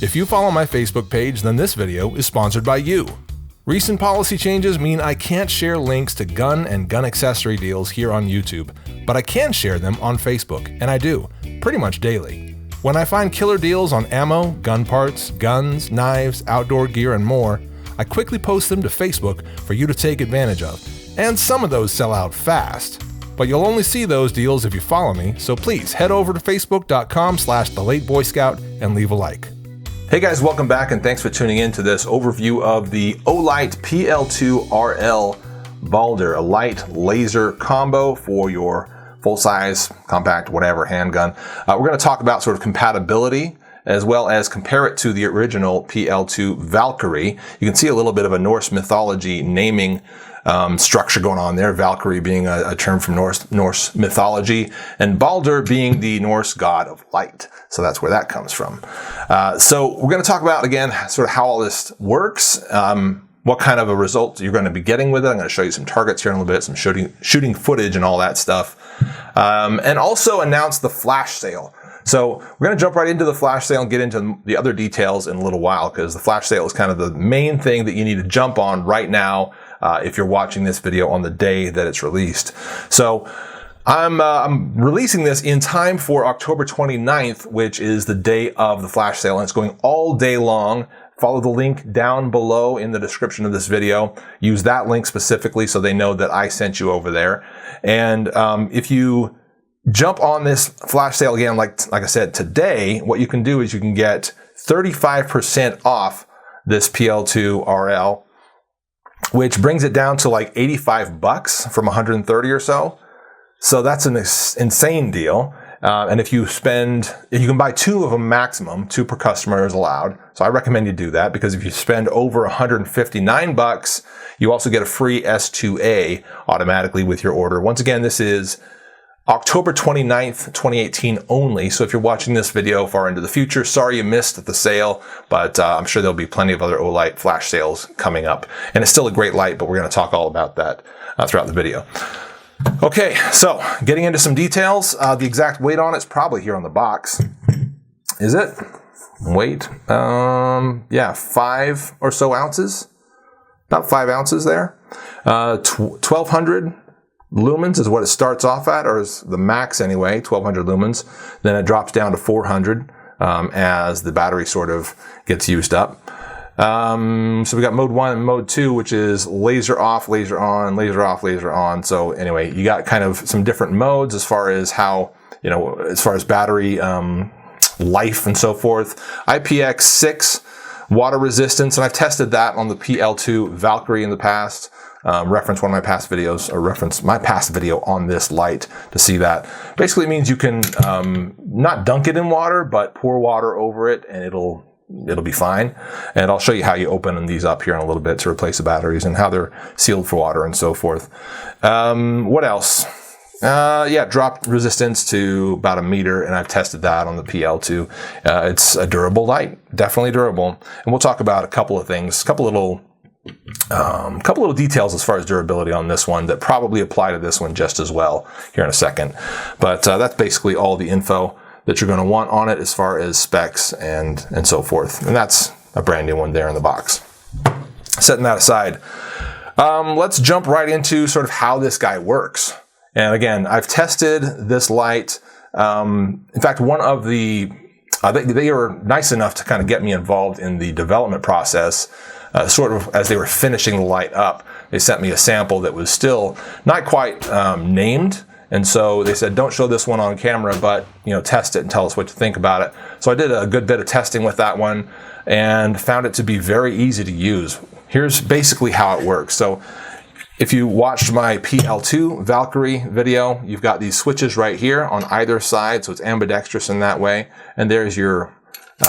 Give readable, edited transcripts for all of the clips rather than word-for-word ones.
If you follow my Facebook page, then this video is sponsored by you. Recent policy changes mean I can't share links to gun and gun accessory deals here on YouTube, but I can share them on Facebook, and I do, pretty much daily. When I find killer deals on ammo, gun parts, guns, knives, outdoor gear, and more, I quickly post them to Facebook for you to take advantage of. And some of those sell out fast. But you'll only see those deals if you follow me, so please head over to facebook.com/thelateboyscout and leave a like. Hey guys, welcome back and thanks for tuning in to this overview of the Olight PL-2RL Baldr, a light laser combo for your full-size, compact, whatever, handgun. We're going to talk about sort of compatibility as well as compare it to the original PL-2 Valkyrie. You can see a little bit of a Norse mythology naming structure going on there. Valkyrie being a term from Norse mythology, and Baldr being the Norse god of light. So that's where that comes from. So we're going to talk about, again, sort of how all this works, what kind of a result you're going to be getting with it. I'm going to show you some targets here in a little bit, some shooting footage and all that stuff. And also announce the flash sale. So we're going to jump right into the flash sale and get into the other details in a little while, because the flash sale is kind of the main thing that you need to jump on right now if you're watching this video on the day that it's released. So I'm releasing this in time for October 29th, which is the day of the flash sale, and it's going all day long. Follow the link down below in the description of this video. Use that link specifically so they know that I sent you over there. And if you jump on this flash sale again, like I said, today, what you can do is you can get 35% off this PL-2RL, which brings it down to like 85 bucks from 130 or so. So that's an insane deal. And if you can buy two of them maximum, 2 per customer is allowed. So I recommend you do that, because if you spend over 159 bucks, you also get a free S2A automatically with your order. Once again, this is October 29th, 2018 only. So if you're watching this video far into the future, sorry you missed the sale, but I'm sure there'll be plenty of other Olight flash sales coming up. And it's still a great light, but we're going to talk all about that throughout the video. Okay, so getting into some details. The exact weight on it's probably here on the box. Is it? Weight? Yeah, 5 or so ounces. About 5 ounces there. 1,200 lumens is what it starts off at, or is the max anyway, 1,200 lumens. Then it drops down to 400 as the battery sort of gets used up. So we got mode 1 and mode 2, which is laser off, laser on, laser off, laser on. So anyway, you got kind of some different modes as far as how, as far as battery life and so forth. IPX6 water resistance, and I've tested that on the PL-2 Valkyrie in the past. Reference one of my past videos, or reference my past video on this light to see that. Basically it means you can not dunk it in water, but pour water over it and it'll be fine. And I'll show you how you open these up here in a little bit to replace the batteries and how they're sealed for water and so forth. What else? Yeah, drop resistance to about 1 meter, and I've tested that on the PL-2. It's a durable light, definitely durable. And we'll talk about a couple of things, a couple little details as far as durability on this one that probably apply to this one just as well here in a second. But that's basically all the info that you're going to want on it as far as specs and so forth. And that's a brand new one there in the box. Setting that aside, let's jump right into sort of how this guy works. And again, I've tested this light. In fact, one of the, they were nice enough to kind of get me involved in the development process. Sort of as they were finishing the light up, they sent me a sample that was still not quite named. And so they said, don't show this one on camera, but test it and tell us what you think about it. So I did a good bit of testing with that one and found it to be very easy to use. Here's basically how it works. So if you watched my PL-2 Valkyrie video, you've got these switches right here on either side, so it's ambidextrous in that way. And there's your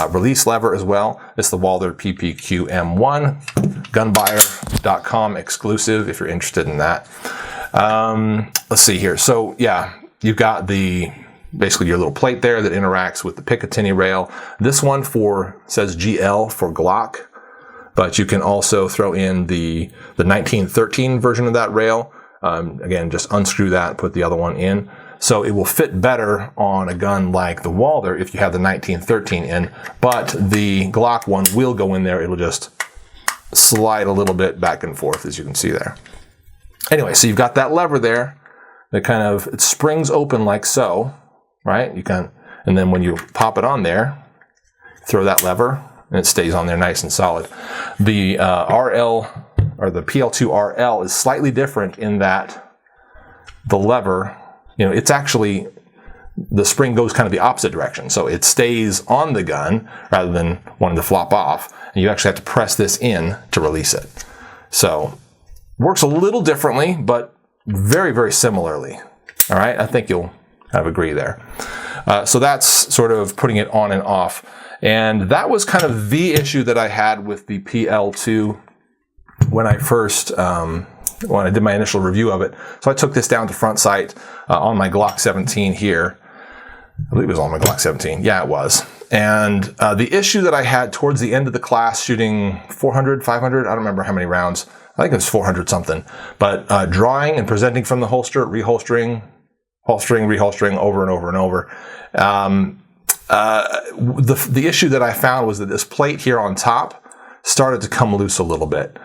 release lever as well. It's the Baldr PPQ M1, gunbuyer.com exclusive if you're interested in that. Let's see here. So yeah, you've got basically your little plate there that interacts with the Picatinny rail. This one says GL for Glock, but you can also throw in the 1913 version of that rail. Again, just unscrew that, put the other one in. So it will fit better on a gun like the Baldr if you have the 1913 in, but the Glock one will go in there. It'll just slide a little bit back and forth, as you can see there. Anyway, so you've got that lever there that kind of, it springs open like so, right? You can, and then when you pop it on there, throw that lever, and it stays on there nice and solid. The RL, or the PL-2RL, is slightly different in that the lever, you know, it's actually, the spring goes kind of the opposite direction. So it stays on the gun rather than wanting to flop off. And you actually have to press this in to release it. So works a little differently, but very, very similarly. All right, I think you'll kind of agree there. So that's sort of putting it on and off. And that was kind of the issue that I had with the PL2 when I first, when I did my initial review of it. So I took this down to front sight on my Glock 17 here. I believe it was on my Glock 17. Yeah, it was. And the issue that I had towards the end of the class, shooting 400, 500, I don't remember how many rounds. I think it was 400 something. But drawing and presenting from the holster, reholstering, holstering, reholstering over and over and over. The issue that I found was that this plate here on top started to come loose a little bit.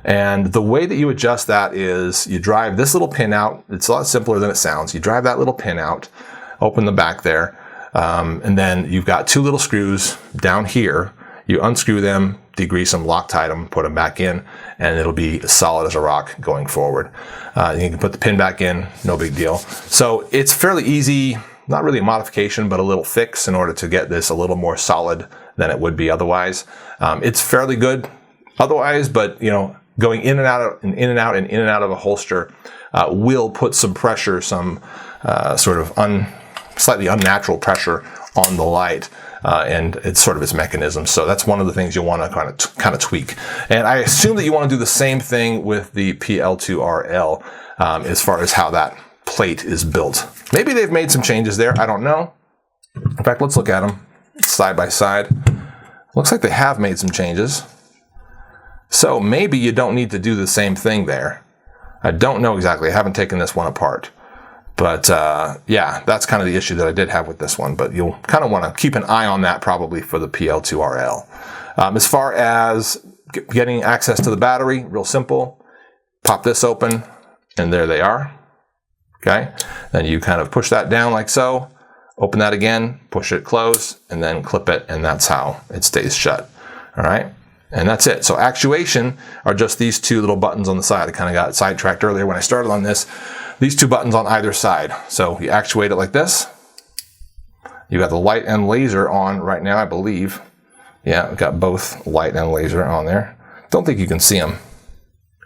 And the way that you adjust that is you drive this little pin out. It's a lot simpler than it sounds. You drive that little pin out, open the back there, and then you've got two little screws down here. You unscrew them, degrease them, Loctite them, put them back in, and it'll be as solid as a rock going forward. You can put the pin back in, no big deal. So it's fairly easy, not really a modification, but a little fix in order to get this a little more solid than it would be otherwise. It's fairly good otherwise, but you know, going in and out and in and out and in and out of a holster will put some pressure, some sort of slightly unnatural pressure on the light, and it's sort of its mechanism. So that's one of the things you'll want to kind of tweak. And I assume that you want to do the same thing with the PL-2RL as far as how that plate is built. Maybe they've made some changes there. I don't know. In fact, let's look at them side by side. Looks like they have made some changes. So maybe you don't need to do the same thing there. I don't know exactly. I haven't taken this one apart. But yeah, that's kind of the issue that I did have with this one. But you'll kind of want to keep an eye on that probably for the PL-2RL. As far as getting access to the battery, real simple. Pop this open, and there they are. Okay, then you kind of push that down like so, open that again, push it close, and then clip it, and that's how it stays shut. All right, and that's it. So actuation are just these two little buttons on the side. I kind of got sidetracked earlier when I started on this. These two buttons on either side. So you actuate it like this. You got the light and laser on right now, I believe. Yeah, we've got both light and laser on there. Don't think you can see them.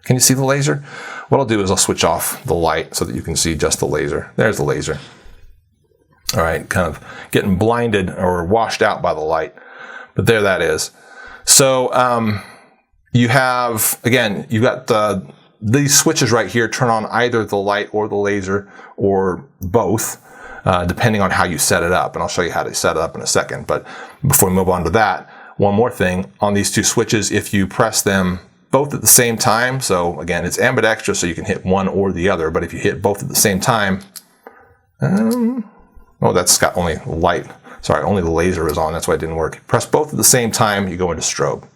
Can you see the laser? What I'll do is I'll switch off the light so that you can see just the laser. There's the laser. All right, kind of getting blinded or washed out by the light. But there that is. So you have, again, you've got these switches right here turn on either the light or the laser or both, depending on how you set it up. And I'll show you how to set it up in a second. But before we move on to that, one more thing. On these two switches, if you press them both at the same time, so again, it's ambidextrous, so you can hit one or the other, but if you hit both at the same time, oh, that's got only light. Sorry, only the laser is on, that's why it didn't work. Press both at the same time, you go into strobe.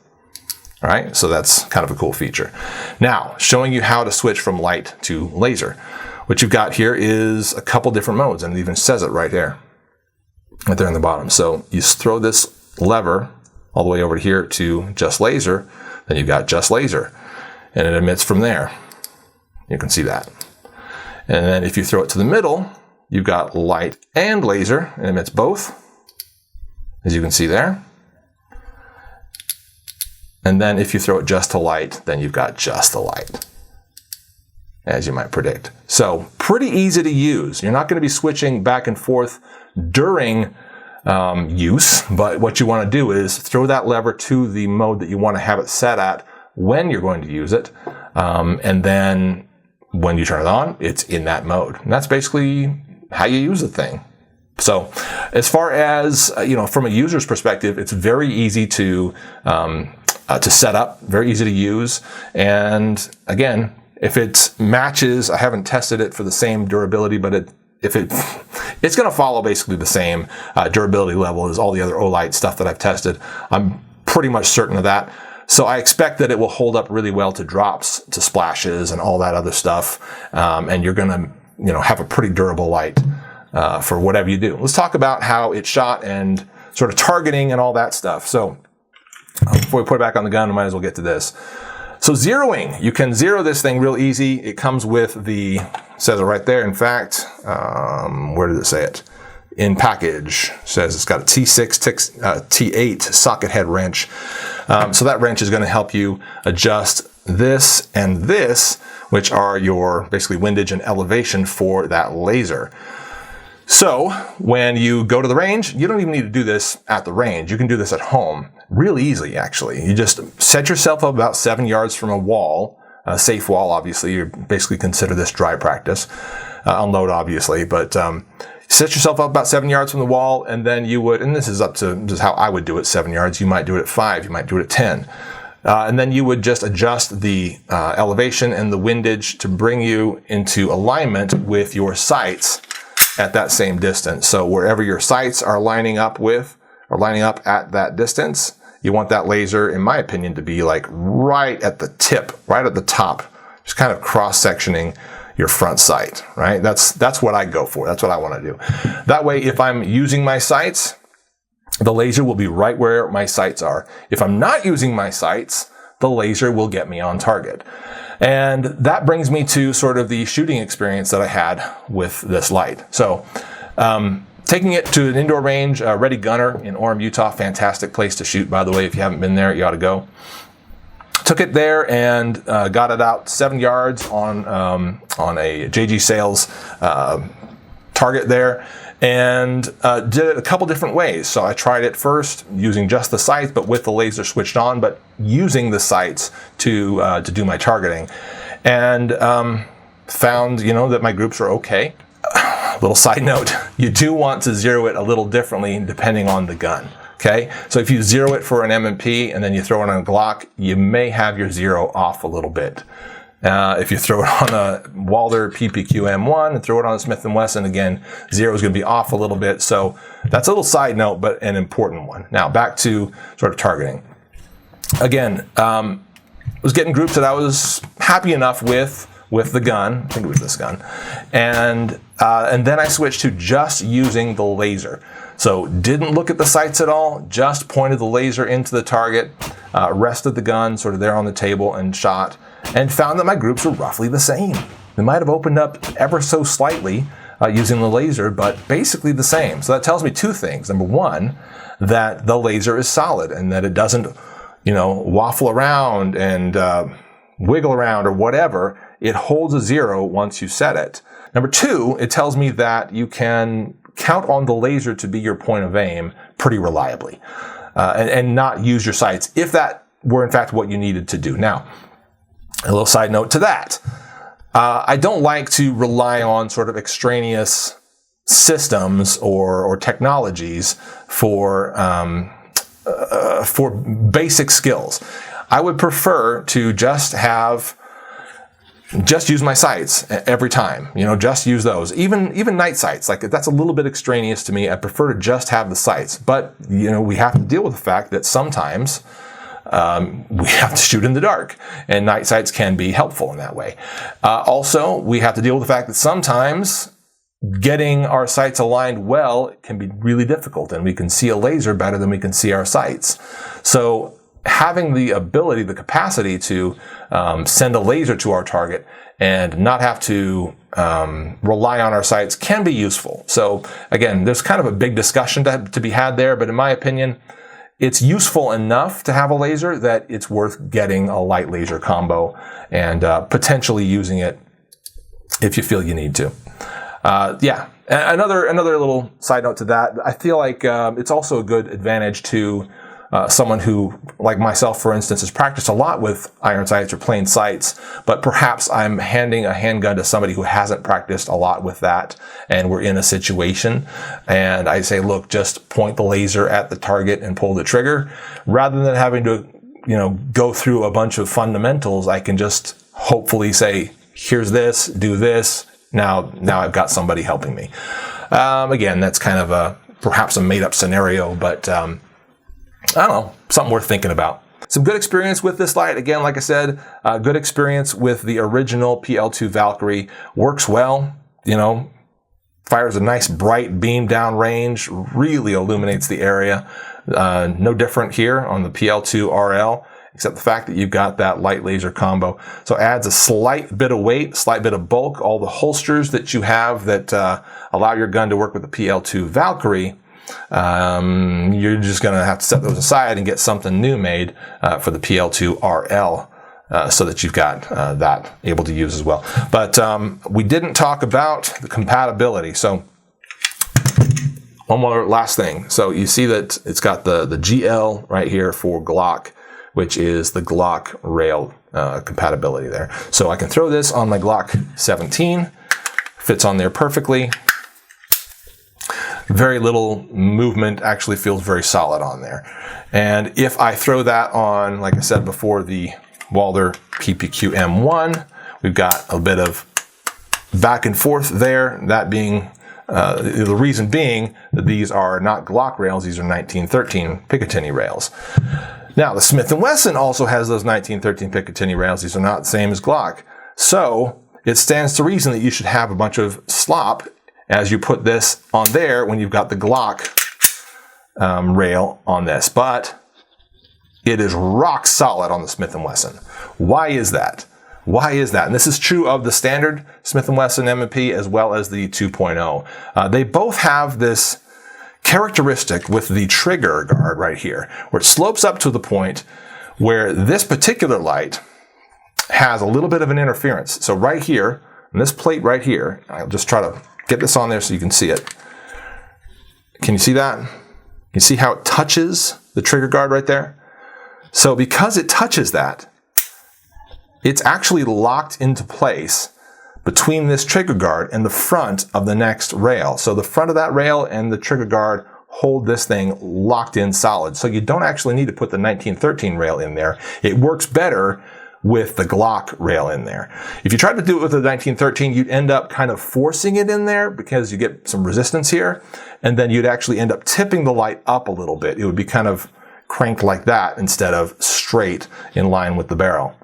All right, so that's kind of a cool feature. Now, showing you how to switch from light to laser. What you've got here is a couple different modes, and it even says it right there in the bottom. So you throw this lever all the way over here to just laser, then you've got just laser, and it emits from there. You can see that. And then if you throw it to the middle, you've got light and laser, and it emits both, as you can see there. And then if you throw it just to light, then you've got just the light, as you might predict. So pretty easy to use. You're not going to be switching back and forth during use, but what you want to do is throw that lever to the mode that you want to have it set at when you're going to use it, and then when you turn it on, it's in that mode. And that's basically how you use the thing. So as far as, from a user's perspective, it's very easy to set up, very easy to use. And again, if it matches, I haven't tested it for the same durability, but it's going to follow basically the same durability level as all the other Olight stuff that I've tested. I'm pretty much certain of that. So I expect that it will hold up really well to drops, to splashes, and all that other stuff. And you're going to, have a pretty durable light for whatever you do. Let's talk about how it shot and sort of targeting and all that stuff. So before we put it back on the gun, we might as well get to this. So zeroing, you can zero this thing real easy. It comes with it says it right there. In fact, where did it say it? In package, it says it's got a T6, T8 socket head wrench. So that wrench is going to help you adjust this and this, which are your basically windage and elevation for that laser. So when you go to the range, you don't even need to do this at the range. You can do this at home really easily, actually. You just set yourself up about 7 yards from a wall, a safe wall, obviously. You basically consider this dry practice. Unload, obviously, but set yourself up about 7 yards from the wall, and then you would, and this is up to just how I would do it, 7 yards. You might do it at 5, you might do it at 10. And then you would just adjust the elevation and the windage to bring you into alignment with your sights at that same distance. So wherever your sights are lining up at that distance, you want that laser, in my opinion, to be like right at the tip, right at the top, just kind of cross-sectioning your front sight, right? That's what I go for. That's what I want to do. That way, if I'm using my sights, the laser will be right where my sights are. If I'm not using my sights, the laser will get me on target. And that brings me to sort of the shooting experience that I had with this light. So, taking it to an indoor range, Ready Gunner in Orem, Utah, fantastic place to shoot, by the way. If you haven't been there, you ought to go. Took it there and got it out 7 yards on a JG Sales target there, and did it a couple different ways. So I tried it first using just the sights, but with the laser switched on, but using the sights to do my targeting, and found that my groups are okay. Little side note: you do want to zero it a little differently depending on the gun. Okay, so if you zero it for an M&P and then you throw it on a Glock, you may have your zero off a little bit. If you throw it on a Baldr PPQ M1 and throw it on a Smith & Wesson, again, zero is going to be off a little bit. So that's a little side note, but an important one. Now back to sort of targeting. Again, was getting groups that I was happy enough with the gun. I think it was this gun, and then I switched to just using the laser. So didn't look at the sights at all, just pointed the laser into the target, rested the gun sort of there on the table and shot, and found that my groups were roughly the same. They might have opened up ever so slightly using the laser, but basically the same. So that tells me two things. Number one, that the laser is solid and that it doesn't, waffle around and wiggle around or whatever. It holds a zero once you set it. Number two, it tells me that you can count on the laser to be your point of aim pretty reliably, and not use your sights if that were in fact what you needed to do. Now, a little side note to that. I don't like to rely on sort of extraneous systems or technologies for basic skills. I would prefer to just use my sights every time, just use those. Even night sights, like that's a little bit extraneous to me. I prefer to just have the sights, but we have to deal with the fact that sometimes we have to shoot in the dark, and night sights can be helpful in that way. Also, we have to deal with the fact that sometimes getting our sights aligned well can be really difficult, and we can see a laser better than we can see our sights. So having the ability, the capacity to send a laser to our target and not have to rely on our sights can be useful. So again, there's kind of a big discussion to be had there, but in my opinion, it's useful enough to have a laser that it's worth getting a light laser combo and potentially using it if you feel you need to. Yeah, another little side note to that, I feel like it's also a good advantage to someone who, like myself, for instance, has practiced a lot with iron sights or plain sights, but perhaps I'm handing a handgun to somebody who hasn't practiced a lot with that, and we're in a situation, and I say, look, just point the laser at the target and pull the trigger. Rather than having to, go through a bunch of fundamentals, I can just hopefully say, here's this, do this, now I've got somebody helping me. Again, that's kind of perhaps a made-up scenario, but I don't know, something worth thinking about. Some good experience with this light. Again, like I said, good experience with the original PL2 Valkyrie. Works well, you know, fires a nice bright beam down range, really illuminates the area. No different here on the PL-2RL, except the fact that you've got that light laser combo. So adds a slight bit of weight, slight bit of bulk. All the holsters that you have that allow your gun to work with the PL2 Valkyrie, you're just going to have to set those aside and get something new made for the PL-2RL. So that you've got that able to use as well. But we didn't talk about the compatibility. So one more last thing. So you see that it's got the GL right here for Glock, which is the Glock rail compatibility there. So I can throw this on my Glock 17. Fits on there perfectly. Very little movement, actually feels very solid on there. And if I throw that on, like I said before, the Baldr PPQ M1, we've got a bit of back and forth there. That being, the reason being that these are not Glock rails, these are 1913 Picatinny rails. Now, the Smith & Wesson also has those 1913 Picatinny rails. These are not the same as Glock. So it stands to reason that you should have a bunch of slop as you put this on there when you've got the Glock rail on this. But it is rock solid on the Smith & Wesson. Why is that? Why is that? And this is true of the standard Smith & Wesson M&P as well as the 2.0. They both have this characteristic with the trigger guard right here, where it slopes up to the point where this particular light has a little bit of an interference. So right here, on this plate right here, I'll just try to get this on there so you can see it. Can you see that? You see how it touches the trigger guard right there? So because it touches that, it's actually locked into place between this trigger guard and the front of the next rail. So the front of that rail and the trigger guard hold this thing locked in solid. So you don't actually need to put the 1913 rail in there. It works better with the Glock rail in there. If you tried to do it with the 1913, you'd end up kind of forcing it in there because you get some resistance here, and then you'd actually end up tipping the light up a little bit. It would be kind of cranked like that instead of straight in line with the barrel.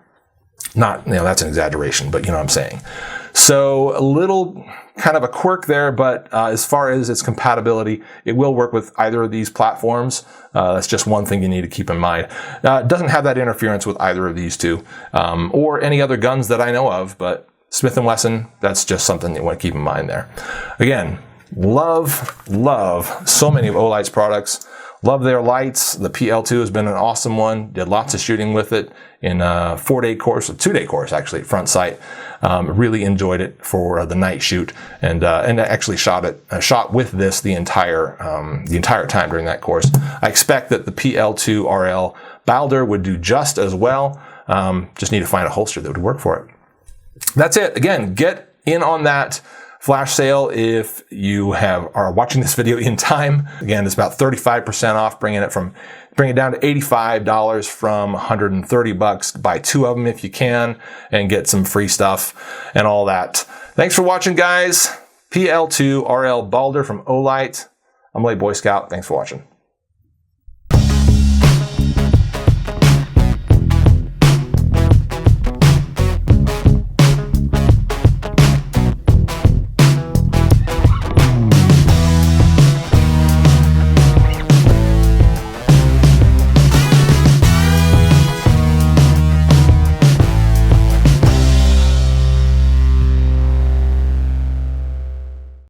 Not, you know, that's an exaggeration, but you know what I'm saying. So a little kind of a quirk there, but as far as its compatibility, it will work with either of these platforms. That's just one thing you need to keep in mind. It doesn't have that interference with either of these two, or any other guns that I know of, but Smith & Wesson, that's just something you want to keep in mind there. Again, love so many of Olight's products. Love their lights. The PL2 has been an awesome one. Did lots of shooting with it in a 4-day course, a 2-day course actually, at front sight. Really enjoyed it for the night shoot, and actually shot with this the entire time during that course. I expect that the PL-2RL Baldr would do just as well. Just need to find a holster that would work for it. That's it. Again, get in on that flash sale if you are watching this video in time. Again, it's about 35% off, bring it down to $85 from $130. Buy 2 of them if you can and get some free stuff and all that. Thanks for watching, guys. PL2RL Baldr from Olight. I'm Late Boy Scout. Thanks for watching.